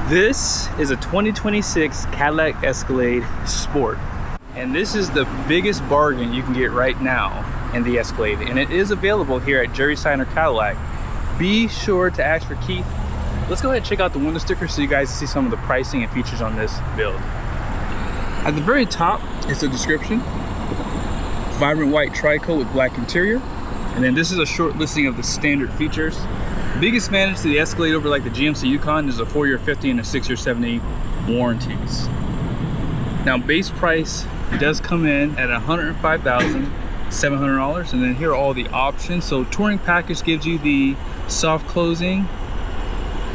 This is a 2026 Cadillac Escalade Sport, and this is the biggest bargain you can get right now in the Escalade, and it is available here at Jerry Seiner Cadillac. Be sure to ask for Keith. Let's go ahead and check out the window sticker so you guys see some of the pricing and features on this build. At the very top is the description. Vibrant white tricoat with black interior, and then this is a short listing of the standard features. Biggest advantage to the Escalade over like the GMC Yukon is a 4-year 50 and a 6-year 70 warranties. Now base price does come in at $105,700, and then here are all the options. So touring package gives you the soft closing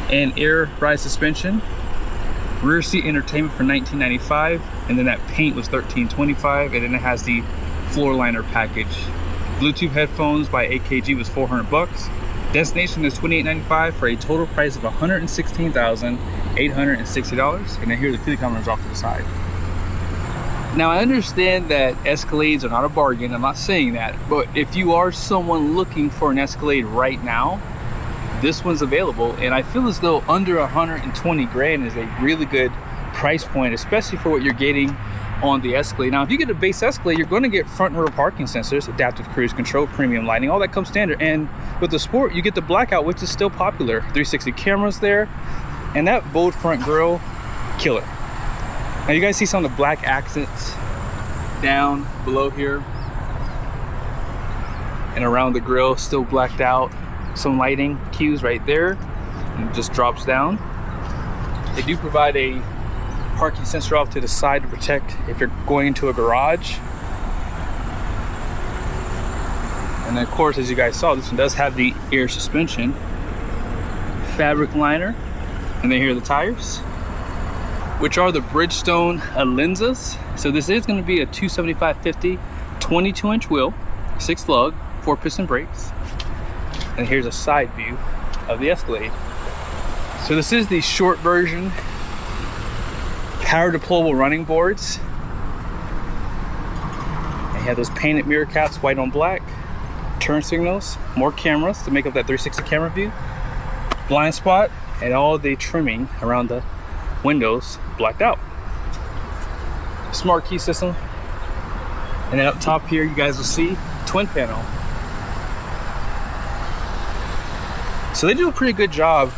and air ride suspension, rear seat entertainment for $1995, and then that paint was $1325, and then it has the floor liner package. Bluetooth headphones by AKG was $400. Destination is $28.95 for a total price of $116,860. And then here the fuel economy off to the side. Now I understand that Escalades are not a bargain, I'm not saying that, but if you are someone looking for an Escalade right now, this one's available, and I feel as though under 120 grand is a really good price point, especially for what you're getting on the Escalade. Now if you get a base Escalade, you're going to get front and rear parking sensors, adaptive cruise control, premium lighting, all that comes standard. And with the Sport you get the blackout, which is still popular. 360 cameras there, and that bold front grille, killer. Now you guys see some of the black accents down below here and around the grille, still blacked out. Some lighting cues right there, and it just drops down. They do provide a parking sensor off to the side to protect if you're going into a garage. And then of course, as you guys saw, this one does have the air suspension, fabric liner, and then here are the tires, which are the Bridgestone Alenzas. So this is going to be a 275/50 22-inch wheel, 6 lug, 4-piston brakes. And here's a side view of the Escalade. So this is the short version. Power deployable running boards. And you have those painted mirror caps, white on black. Turn signals, more cameras to make up that 360 camera view. Blind spot, and all the trimming around the windows blacked out. Smart key system. And then up top here you guys will see twin panel. So they do a pretty good job,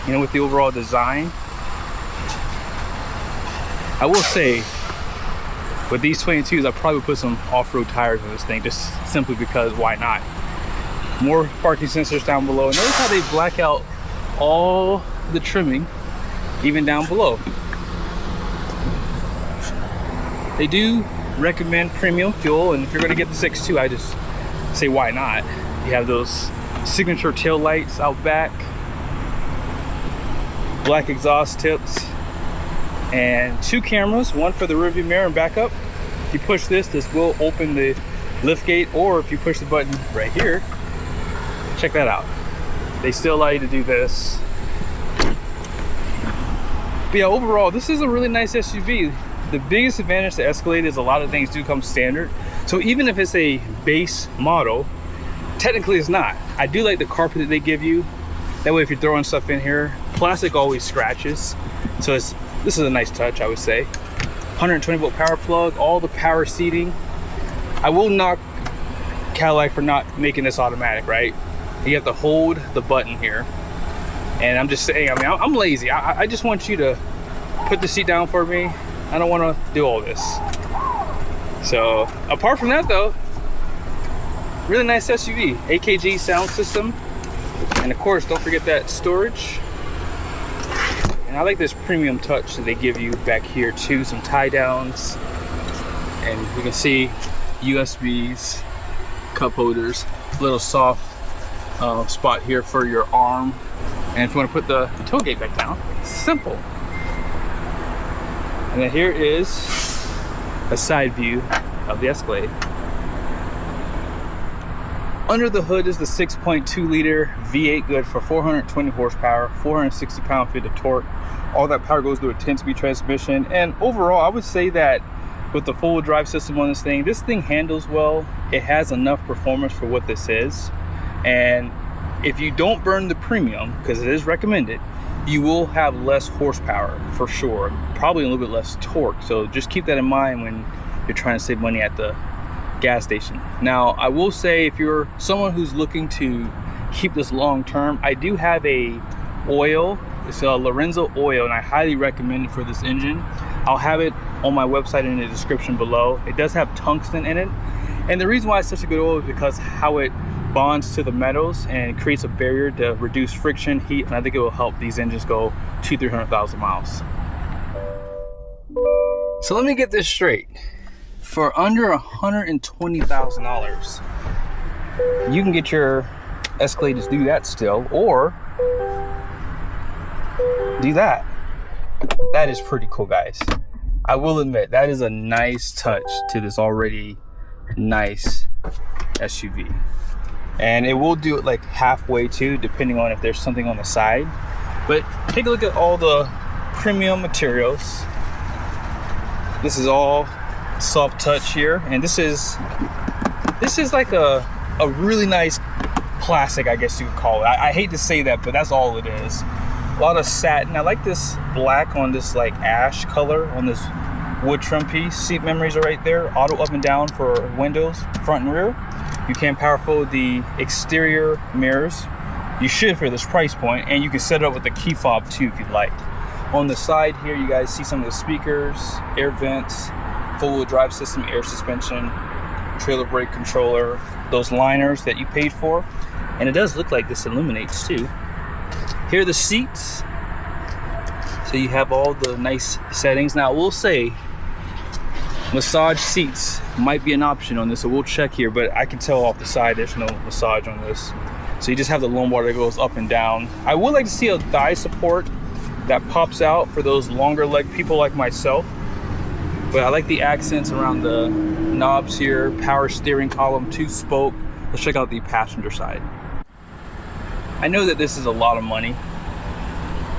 you know, with the overall design. I will say, with these 22s, I probably would put some off-road tires on this thing, just simply because why not? More parking sensors down below. And notice how they black out all the trimming, even down below. They do recommend premium fuel, and if you're gonna get the 6.2, I just say why not? You have those signature tail lights out back, black exhaust tips, and 2 cameras, one for the rear view mirror and backup. If you push this, this will open the lift gate, or if you push the button right here, check that out. They still allow you to do this. But yeah, overall, this is a really nice SUV. The biggest advantage to Escalade is a lot of things do come standard. So even if it's a base model, technically it's not. I do like the carpet that they give you. That way if you're throwing stuff in here, plastic always scratches. So this is a nice touch, I would say. 120 volt power plug, all the power seating. I will knock Cadillac for not making this automatic, right? You have to hold the button here. And I'm just saying, I mean, I'm lazy. I just want you to put the seat down for me. I don't want to do all this. So apart from that though, really nice SUV. AKG sound system, and of course don't forget that storage. And I like this premium touch that they give you back here too, some tie downs, and you can see USBs, cup holders, little soft spot here for your arm, and if you want to put the tailgate back down, simple. And then here is a side view of the Escalade. Under the hood is the 6.2 liter V8, good for 420 horsepower, 460 pound-feet of torque. All that power goes to a 10-speed transmission. And overall, I would say that with the full drive system on this thing handles well. It has enough performance for what this is. And if you don't burn the premium, because it is recommended, you will have less horsepower for sure, probably a little bit less torque. So just keep that in mind when you're trying to save money at the gas station. Now, I will say, if you're someone who's looking to keep this long term, I do have a oil. It's a Lorenzo oil, and I highly recommend it for this engine. I'll have it on my website in the description below. It does have tungsten in it, and the reason why it's such a good oil is because how it bonds to the metals and creates a barrier to reduce friction, heat, and I think it will help these engines go 200,000-300,000 miles. So let me get this straight. For under $120,000, you can get your Escalade to do that still, or do that. That is pretty cool, guys. I will admit, that is a nice touch to this already nice SUV. And it will do it like halfway too, depending on if there's something on the side. But take a look at all the premium materials. This is all soft touch here, and this is like a really nice plastic, I guess you could call it. I hate to say that, but that's all it is. A lot of satin. I like this black on this like ash color on this wood trim piece. Seat memories are right there. Auto up and down for windows, front and rear. You can power fold the exterior mirrors. You should for this price point, and you can set it up with a key fob too if you'd like. On the side here, you guys see some of the speakers, air vents, four-wheel drive system, air suspension, trailer brake controller, those liners that you paid for. And it does look like this illuminates too. Here are the seats. So you have all the nice settings. Now, we'll say massage seats might be an option on this, so we'll check here, but I can tell off the side there's no massage on this. So you just have the lumbar that goes up and down. I would like to see a thigh support that pops out for those longer leg people like myself. But I like the accents around the knobs here, power steering column, 2-spoke. Let's check out the passenger side. I know that this is a lot of money,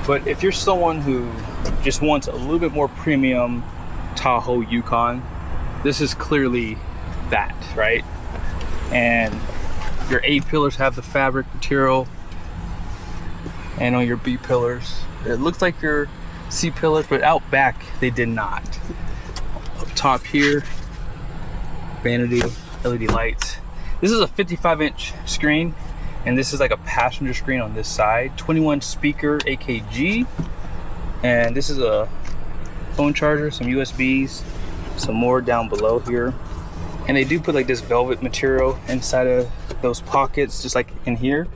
but if you're someone who just wants a little bit more premium Tahoe Yukon, this is clearly that, right? And your A pillars have the fabric material, and on your B pillars, it looks like your C pillars, but out back, they did not. Up top here, vanity, LED lights. This is a 55-inch screen, and this is like a passenger screen on this side. 21 speaker AKG, and this is a phone charger, some USBs, some more down below here. And they do put like this velvet material inside of those pockets, just like in here.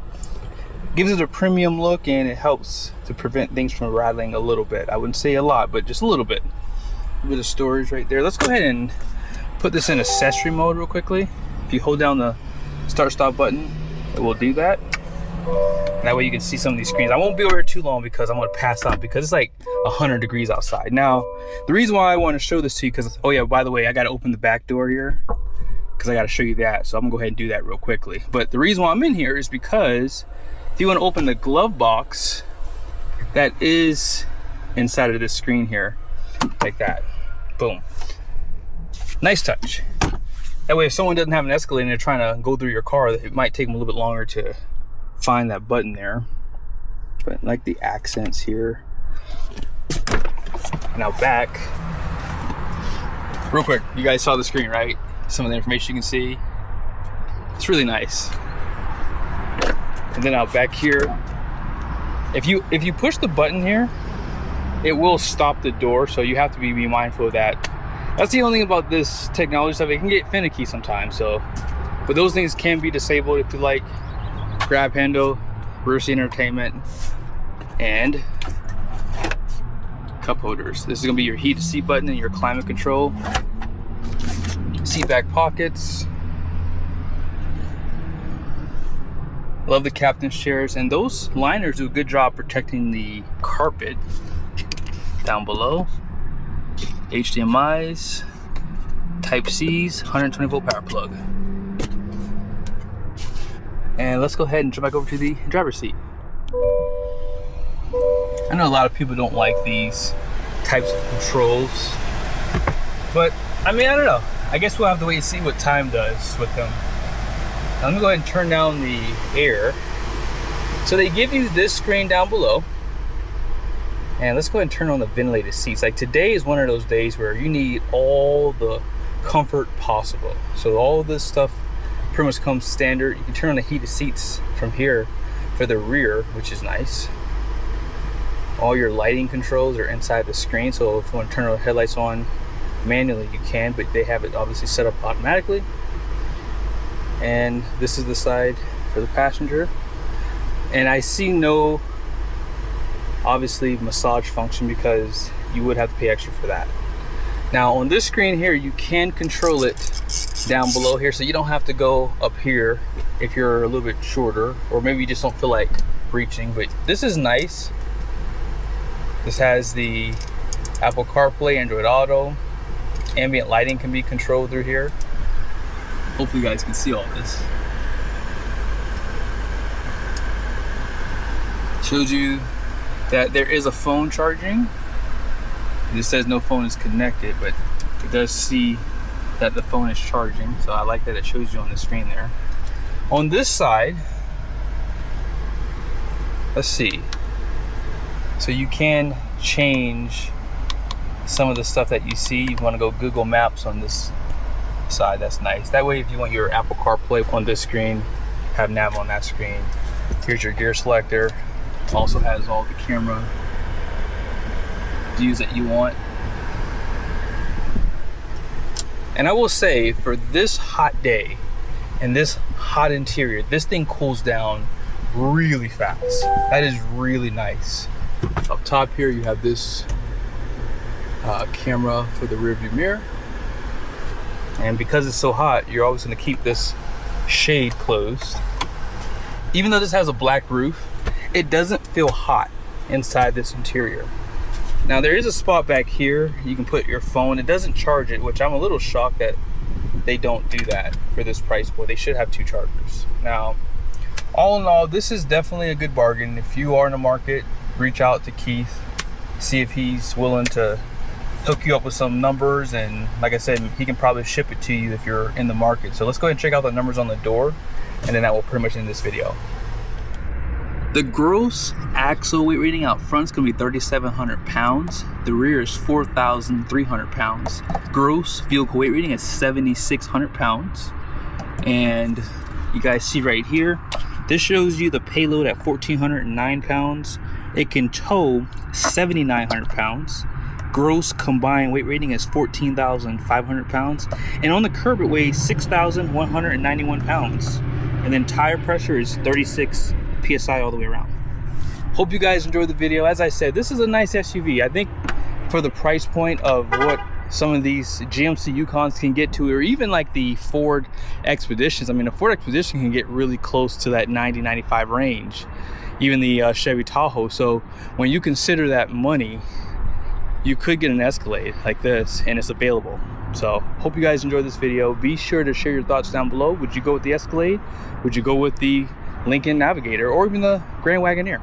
Gives it a premium look, and it helps to prevent things from rattling a little bit. I wouldn't say a lot, but just a little bit. A bit of storage right there. Let's go ahead and put this in accessory mode real quickly. If you hold down the start stop button, it will do that. That way you can see some of these screens. I won't be over here too long because I'm going to pass out, because it's like 100 degrees outside. Now, the reason why I want to show this to you, because, oh yeah, by the way, I got to open the back door here because I got to show you that. So I'm going to go ahead and do that real quickly. But the reason why I'm in here is because if you want to open the glove box that is inside of this screen here, like that, boom. Nice touch. That way if someone doesn't have an Escalade and they're trying to go through your car, it might take them a little bit longer to find that button there. But I like the accents here. Now back, real quick, you guys saw the screen, right? Some of the information you can see. It's really nice. And then out back here, if you push the button here, it will stop the door, so you have to be mindful of that. That's the only thing about this technology stuff. It can get finicky sometimes, so, but those things can be disabled if you like. Grab handle, rear seat entertainment, and cup holders. This is gonna be your heated seat button and your climate control. Seat back pockets. Love the captain's chairs, and those liners do a good job protecting the carpet. Down below, HDMI's, Type-C's, 120-volt power plug. And let's go ahead and jump back over to the driver's seat. I know a lot of people don't like these types of controls, but I mean, I don't know. I guess we'll have to wait and see what time does with them. Now, let me go ahead and turn down the air. So they give you this screen down below, And let's go ahead and turn on the ventilated seats. Like today is one of those days where you need all the comfort possible. So all this stuff pretty much comes standard. You can turn on the heated seats from here for the rear, which is nice. All your lighting controls are inside the screen, so if you want to turn the headlights on manually you can, but they have it obviously set up automatically. And this is the side for the passenger, and I see no obviously massage function because you would have to pay extra for that. Now on this screen here you can control it down below here, so you don't have to go up here if you're a little bit shorter, or maybe you just don't feel like reaching. But this is nice. This has the Apple CarPlay, Android Auto, ambient lighting can be controlled through here. Hopefully you guys can see all this. Shows you that there is a phone charging. It says no phone is connected, but it does see that the phone is charging, so I like that it shows you on the screen there. On this side, let's see, so you can change some of the stuff that you see. You want to go Google Maps on this side, that's nice. That way if you want your Apple CarPlay on this screen, have nav on that screen. Here's your gear selector. Also has all the camera views that you want. And I will say, for this hot day and this hot interior, this thing cools down really fast. That is really nice. Up top here you have this camera for the rear view mirror, and because it's so hot you're always going to keep this shade closed. Even though this has a black roof, it doesn't feel hot inside this interior. Now there is a spot back here you can put your phone. It doesn't charge it, which I'm a little shocked that they don't do that for this price point. They should have 2 chargers. Now all in all, this is definitely a good bargain. If you are in the market, reach out to Keith, see if he's willing to hook you up with some numbers, and like I said, he can probably ship it to you if you're in the market. So let's go ahead and check out the numbers on the door, and then that will pretty much end this video. The gross axle weight rating out front is going to be 3,700 pounds. The rear is 4,300 pounds. Gross vehicle weight rating is 7,600 pounds. And you guys see right here, this shows you the payload at 1,409 pounds. It can tow 7,900 pounds. Gross combined weight rating is 14,500 pounds. And on the curb it weighs 6,191 pounds. And then tire pressure is 36 PSI all the way around. Hope you guys enjoyed the video. As I said, this is a nice SUV. I think for the price point of what some of these GMC Yukons can get to, or even like the Ford Expeditions. I mean, a Ford Expedition can get really close to that 90-95 range, even the Chevy Tahoe. So when you consider that money, you could get an Escalade like this, and it's available. So hope you guys enjoyed this video. Be sure to share your thoughts down below. Would you go with the Escalade? Would you go with the Lincoln Navigator, or even the Grand Wagoneer?